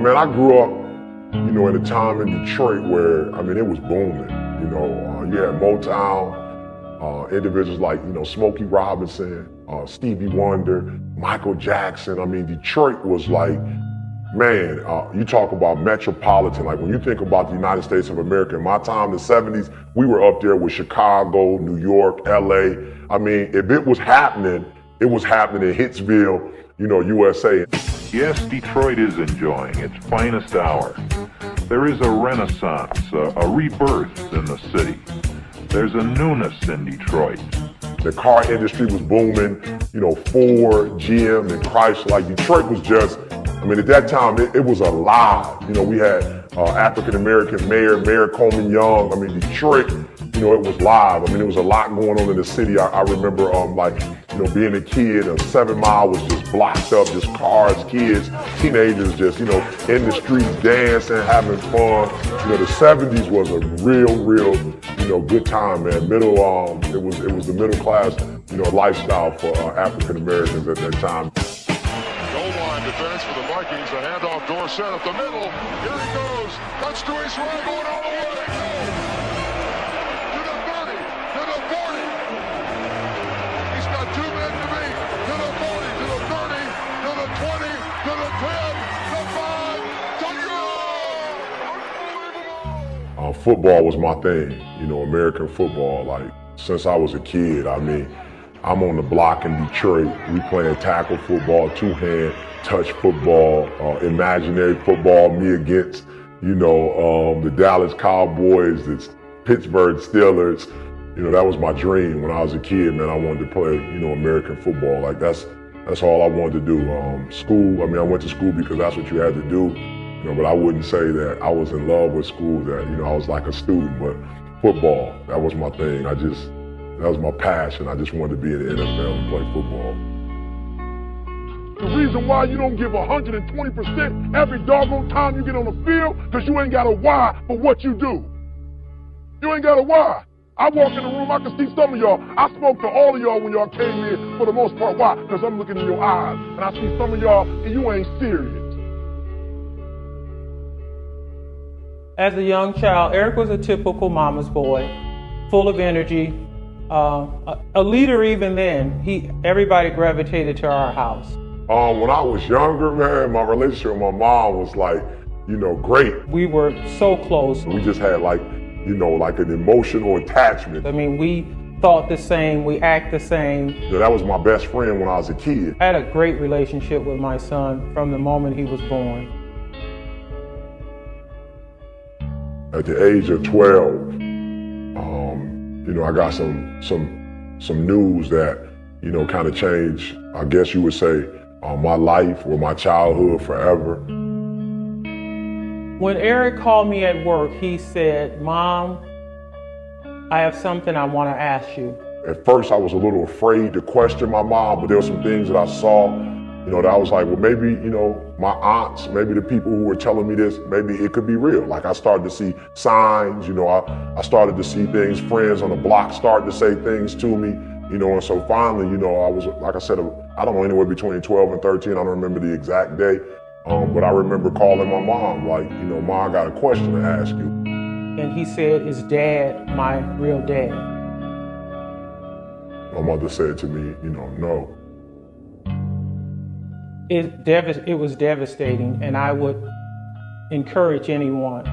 Man, I grew up, at a time in Detroit where, it was booming. You had Motown, individuals like, Smokey Robinson, Stevie Wonder, Michael Jackson. Detroit was like, man, you talk about metropolitan. Like when you think about the United States of America, in my time, the 70s, we were up there with Chicago, New York, LA. If it was happening in Hitsville, USA. Yes, Detroit is enjoying its finest hour. There is a renaissance, a rebirth in the city. There's a newness in Detroit. The car industry was booming, Ford, GM, and Chrysler. Like Detroit was just, at that time, it was alive. We had African-American Mayor Coleman Young. Detroit, it was live. There was a lot going on in the city. I remember, being a kid, 7 Mile was just blocked up, just cars, kids, teenagers just, in the streets dancing, having fun. The 70s was a real, good time, man. It was the middle class, lifestyle for African-Americans at that time. Goal line defense for the Vikings, a handoff, Dorsett up the middle. Here he goes, cuts to his right, going all the way. To the 30, to the 40. He's got 2 men to beat. To the 40, to the 30, to the 20, to the 10, to 5, touchdown! Football was my thing, American football. Like since I was a kid, I'm on the block in Detroit. We playing tackle football, 2-hand, touch football, imaginary football, me against, the Dallas Cowboys, the Pittsburgh Steelers. That was my dream when I was a kid, man. I wanted to play, American football. Like that's all I wanted to do. School, I went to school because that's what you had to do, but I wouldn't say that I was in love with school, that, I was like a student, but football, that was my thing. That was my passion. I just wanted to be in the NFL and play football. The reason why you don't give 120% every doggone time you get on the field, because you ain't got a why for what you do. You ain't got a why. I walk in the room, I can see some of y'all. I spoke to all of y'all when y'all came in for the most part. Why? Because I'm looking in your eyes, and I see some of y'all, and you ain't serious. As a young child, Eric was a typical mama's boy, full of energy. A leader even then. Everybody gravitated to our house. When I was younger, man, my relationship with my mom was like, great. We were so close. We just had like an emotional attachment. We thought the same, we act the same. That was my best friend when I was a kid. I had a great relationship with my son from the moment he was born. At the age of 12, I got some news that, kind of changed, I guess you would say, my life or my childhood forever. When Eric called me at work, he said, "Mom, I have something I want to ask you." At first, I was a little afraid to question my mom, but there were some things that I saw, that I was like, well, maybe, my aunts, maybe the people who were telling me this, maybe it could be real. Like I started to see signs, I started to see things, friends on the block started to say things to me, and so finally, I was, like I said, I don't know, anywhere between 12 and 13, I don't remember the exact day, but I remember calling my mom, like, Mom, I got a question to ask you. And he said, "Is Dad my real dad?" My mother said to me, no. It was devastating, and I would encourage anyone,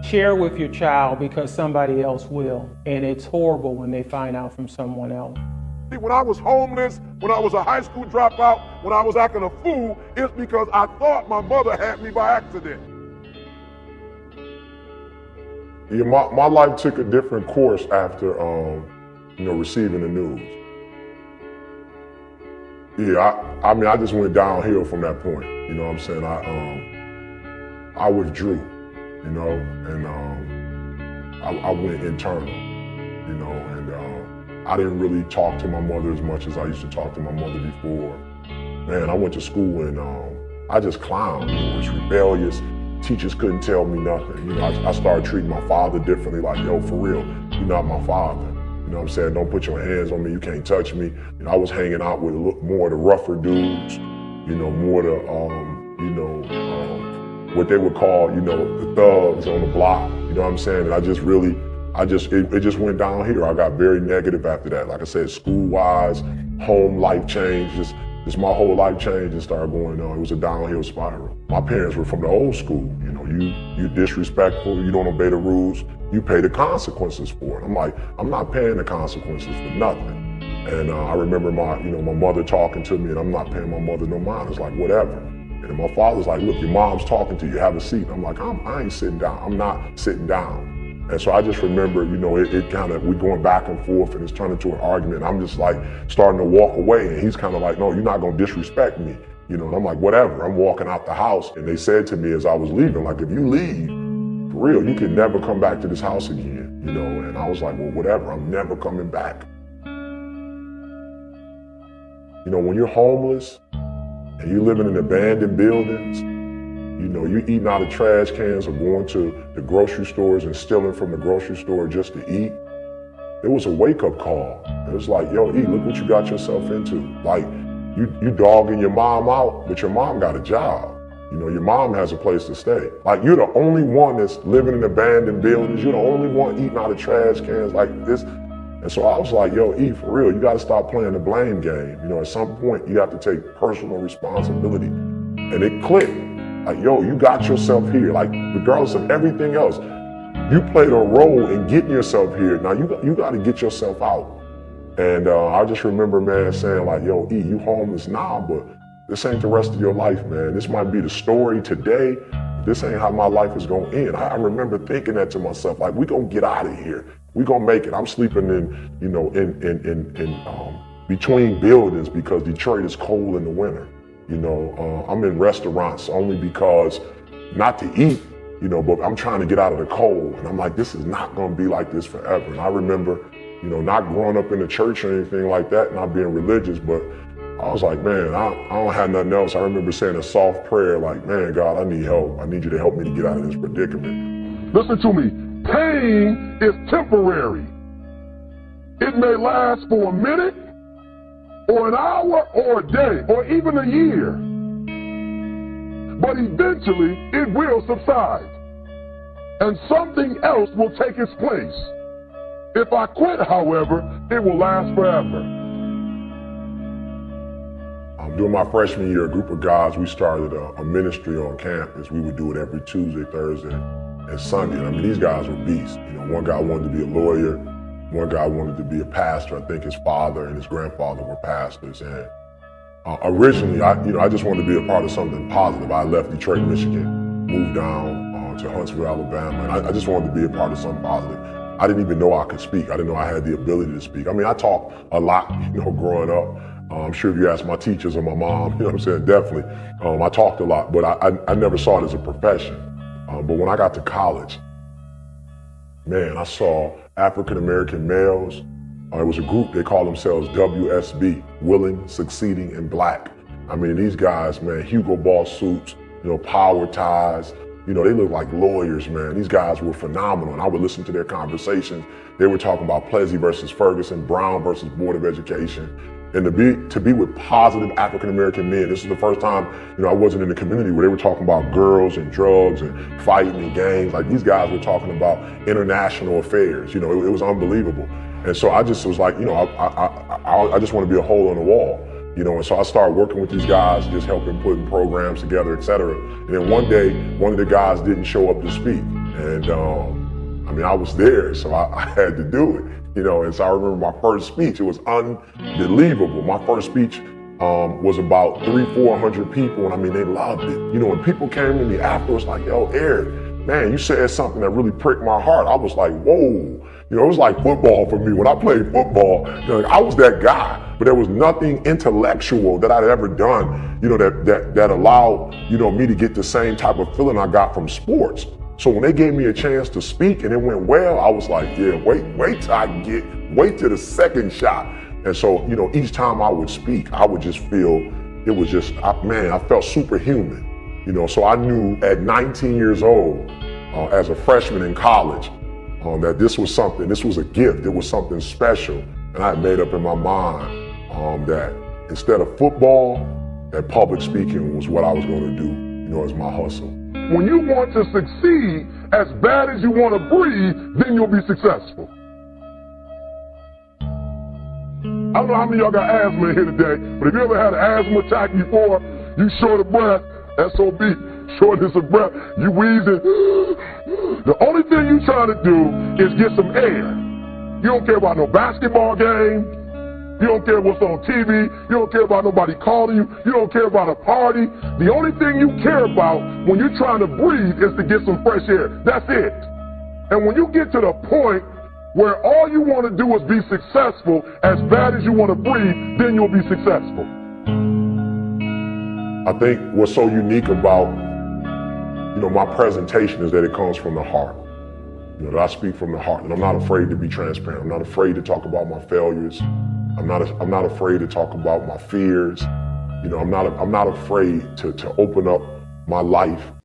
share with your child because somebody else will, and it's horrible when they find out from someone else. When I was homeless, when I was a high school dropout, when I was acting a fool, it's because I thought my mother had me by accident. Yeah, my life took a different course after, receiving the news. Yeah, I just went downhill from that point. You know what I'm saying? I withdrew, and I went internal, and I didn't really talk to my mother as much as I used to talk to my mother before. Man, I went to school and I just clowned. I was rebellious. Teachers couldn't tell me nothing. I started treating my father differently. Like, yo, for real, you're not my father. You know what I'm saying? Don't put your hands on me. You can't touch me. I was hanging out with more of the rougher dudes, more the, what they would call, you know, the thugs on the block. You know what I'm saying? And it just went down here. I got very negative after that. Like I said, school-wise, home life change, just my whole life changed and started going on. It was a downhill spiral. My parents were from the old school. You know, you disrespectful, you don't obey the rules, you pay the consequences for it. I'm like, I'm not paying the consequences for nothing. And I remember my mother talking to me, and I'm not paying my mother no mind. It's like, whatever. And my father's like, look, your mom's talking to you, have a seat. I'm like, I ain't sitting down. I'm not sitting down. And so I just remember, you know, we going back and forth, and it's turned into an argument. I'm just like starting to walk away, and he's kind of like, no, you're not going to disrespect me. You know, and I'm like, whatever. I'm walking out the house, and they said to me as I was leaving, like, if you leave, for real, you can never come back to this house again. You know, and I was like, well, whatever. I'm never coming back. You know, when you're homeless and you're living in abandoned buildings, you know, you're eating out of trash cans or going to the grocery stores and stealing from the grocery store just to eat. It was a wake-up call. It was like, yo, E, look what you got yourself into. Like, you dogging your mom out, but your mom got a job. You know, your mom has a place to stay. Like, you're the only one that's living in abandoned buildings. You're the only one eating out of trash cans like this. And so I was like, yo, E, for real, you got to stop playing the blame game. You know, at some point, you have to take personal responsibility. And it clicked. Like, yo, you got yourself here. Like, regardless of everything else, you played a role in getting yourself here. Now, you got to get yourself out. And I just remember, man, saying like, yo, E, you homeless now, but this ain't the rest of your life, man. This might be the story today. This ain't how my life is going to end. I remember thinking that to myself, like, we going to get out of here. We going to make it. I'm sleeping in, you know, in between buildings because Detroit is cold in the winter. You know, I'm in restaurants only because, not to eat, you know, but I'm trying to get out of the cold. And I'm like, this is not going to be like this forever. And I remember, you know, not growing up in the church or anything like that, not being religious, but I was like, man, I don't have nothing else. I remember saying a soft prayer like, man, God, I need help. I need you to help me to get out of this predicament. Listen to me. Pain is temporary. It may last for a minute, or an hour, or a day, or even a year. But eventually, it will subside, and something else will take its place. If I quit, however, it will last forever. During my freshman year, a group of guys, we started a ministry on campus. We would do it every Tuesday, Thursday, and Sunday. And I mean, these guys were beasts. You know, one guy wanted to be a lawyer. One guy wanted to be a pastor. I think his father and his grandfather were pastors. And originally, I just wanted to be a part of something positive. I left Detroit, Michigan, moved down to Huntsville, Alabama, and I just wanted to be a part of something positive. I didn't even know I could speak. I didn't know I had the ability to speak. I mean, I talked a lot, you know, growing up. I'm sure if you ask my teachers or my mom, you know what I'm saying, definitely. I talked a lot, but I never saw it as a profession. But when I got to college, man, I saw African-American males. It was a group, they call themselves WSB, Willing, Succeeding, and Black. I mean, these guys, man, Hugo Boss suits, you know, power ties. You know, they look like lawyers, man. These guys were phenomenal, and I would listen to their conversations. They were talking about Plessy versus Ferguson, Brown versus Board of Education. And to be with positive African-American men, this is the first time, you know, I wasn't in the community where they were talking about girls and drugs and fighting and gangs. Like, these guys were talking about international affairs. You know, it was unbelievable. And so I just was like, you know, I just want to be a hole in the wall, you know. And so I started working with these guys, just helping putting programs together, et cetera. And then one day, one of the guys didn't show up to speak. And I mean, I was there, so I had to do it. You know, and so I remember my first speech, it was unbelievable. My first speech was about 300-400 people, and I mean, they loved it. You know, and people came to me afterwards like, yo, Eric, man, you said something that really pricked my heart. I was like, whoa. You know, it was like football for me. When I played football, you know, I was that guy, but there was nothing intellectual that I'd ever done, you know, that allowed, you know, me to get the same type of feeling I got from sports. So when they gave me a chance to speak and it went well, I was like, yeah, wait till the second shot. And so, you know, each time I would speak, I would just feel, it was just, man, I felt superhuman. You know, so I knew at 19 years old, as a freshman in college, that this was something, this was a gift, it was something special. And I had made up in my mind that instead of football, that public speaking was what I was going to do. You is my hustle. When you want to succeed as bad as you want to breathe, then you'll be successful. I don't know how many of y'all got asthma in here today, but if you ever had an asthma attack before, you short of breath, SOB, shortness of breath, you wheezing. The only thing you trying to do is get some air. You don't care about no basketball game. You don't care what's on TV. You don't care about nobody calling you. You don't care about a party. The only thing you care about when you're trying to breathe is to get some fresh air. That's it. And when you get to the point where all you want to do is be successful as bad as you want to breathe, then you'll be successful. I think what's so unique about, my presentation is that it comes from the heart. That I speak from the heart, and I'm not afraid to be transparent. I'm not afraid to talk about my failures. I'm not afraid to talk about my fears. I'm not afraid to open up my life